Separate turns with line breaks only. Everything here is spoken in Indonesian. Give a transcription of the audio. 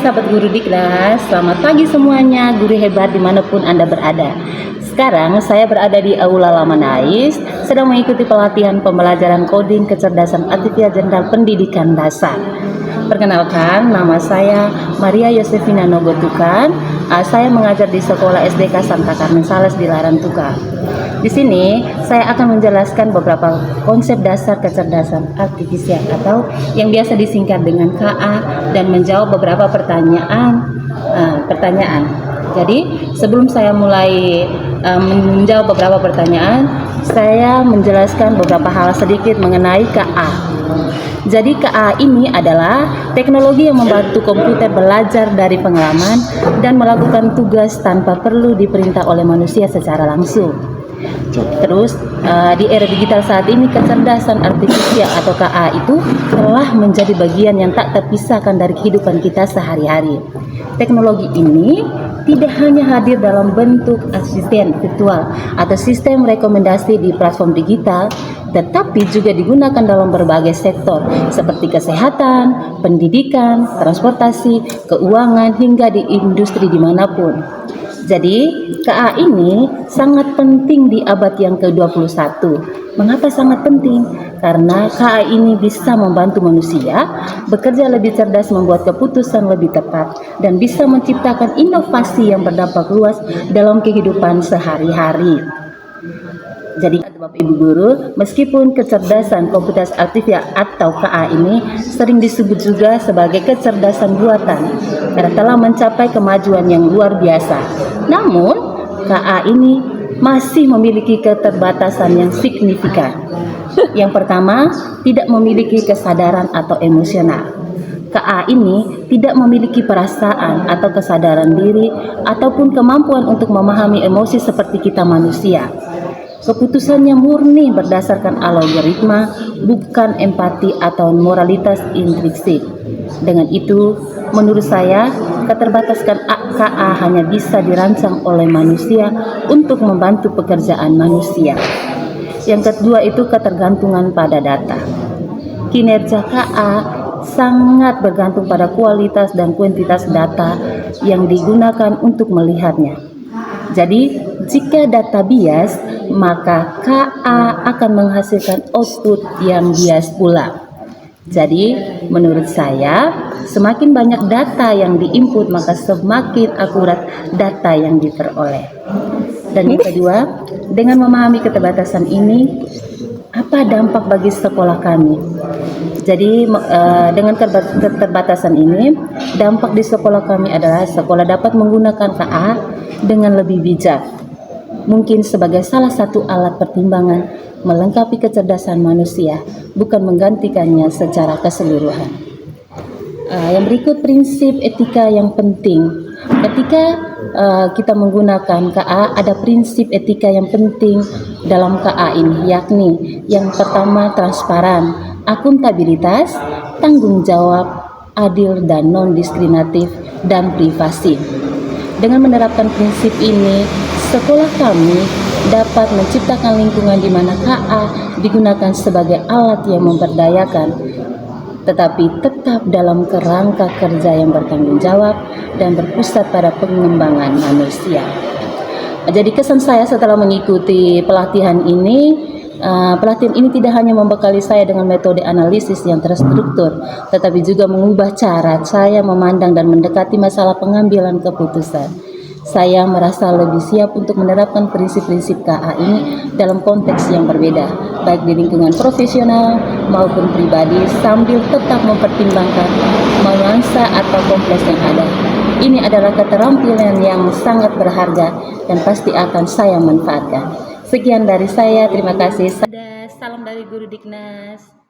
sahabat Guru Diknas, selamat pagi semuanya, guru hebat dimanapun Anda berada. Sekarang saya berada di Aula Lamanais, sedang mengikuti pelatihan pembelajaran coding kecerdasan artifisial jenderal pendidikan dasar. Perkenalkan, nama saya Maria Yosefina Nogotukan. Saya mengajar di Sekolah SDK Santa Carmen Sales di Larantuka. Di sini saya akan menjelaskan beberapa konsep dasar kecerdasan artifisial atau yang biasa disingkat dengan KA dan menjawab beberapa pertanyaan. Jadi sebelum saya mulai menjawab beberapa pertanyaan, saya menjelaskan beberapa hal sedikit mengenai KA. Jadi KA ini adalah teknologi yang membantu komputer belajar dari pengalaman dan melakukan tugas tanpa perlu diperintah oleh manusia secara langsung. Terus di era digital saat ini kecerdasan artifisial atau KA itu telah menjadi bagian yang tak terpisahkan dari kehidupan kita sehari-hari. Teknologi ini tidak hanya hadir dalam bentuk asisten virtual atau sistem rekomendasi di platform digital, tetapi juga digunakan dalam berbagai sektor seperti kesehatan, pendidikan, transportasi, keuangan, hingga di industri dimanapun. Jadi, KA ini sangat penting di abad yang ke-21. Mengapa sangat penting? Karena KA ini bisa membantu manusia bekerja lebih cerdas, membuat keputusan lebih tepat, dan bisa menciptakan inovasi yang berdampak luas dalam kehidupan sehari-hari. Jadi Bapak Ibu Guru, meskipun kecerdasan komputer artifisial atau KA ini sering disebut juga sebagai kecerdasan buatan karena telah mencapai kemajuan yang luar biasa, namun KA ini masih memiliki keterbatasan yang signifikan. Yang pertama, tidak memiliki kesadaran atau emosional. KA ini tidak memiliki perasaan atau kesadaran diri ataupun kemampuan untuk memahami emosi seperti kita manusia. Keputusannya murni berdasarkan algoritma, bukan empati atau moralitas intrinsik. Dengan itu, menurut saya, keterbatasan KA hanya bisa dirancang oleh manusia untuk membantu pekerjaan manusia. Yang kedua itu ketergantungan pada data. Kinerja KA sangat bergantung pada kualitas dan kuantitas data yang digunakan untuk melihatnya. Jadi, jika data bias, maka KA akan menghasilkan output yang bias pula. Jadi, menurut saya, semakin banyak data yang diinput, maka semakin akurat data yang diperoleh. Dan yang kedua, dengan memahami keterbatasan ini, apa dampak bagi sekolah kami? Jadi dengan keterbatasan ini, dampak di sekolah kami adalah sekolah dapat menggunakan KA dengan lebih bijak. Mungkin sebagai salah satu alat pertimbangan melengkapi kecerdasan manusia, bukan menggantikannya secara keseluruhan. Yang berikut prinsip etika yang penting. Ketika kita menggunakan KA, ada prinsip etika yang penting dalam KA ini, yakni yang pertama transparan, akuntabilitas, tanggung jawab, adil dan non-diskriminatif, dan privasi. Dengan menerapkan prinsip ini, sekolah kami dapat menciptakan lingkungan di mana KA digunakan sebagai alat yang memberdayakan, tetapi tetap dalam kerangka kerja yang bertanggung jawab dan berpusat pada pengembangan manusia. Jadi kesan saya setelah mengikuti pelatihan ini tidak hanya membekali saya dengan metode analisis yang terstruktur, tetapi juga mengubah cara saya memandang dan mendekati masalah pengambilan keputusan. Saya merasa lebih siap untuk menerapkan prinsip-prinsip KA ini dalam konteks yang berbeda, baik di lingkungan profesional maupun pribadi, sambil tetap mempertimbangkan nuansa atau kompleks yang ada. Ini adalah keterampilan yang sangat berharga dan pasti akan saya manfaatkan. Sekian dari saya, terima kasih. Salam dari Guru Diknas.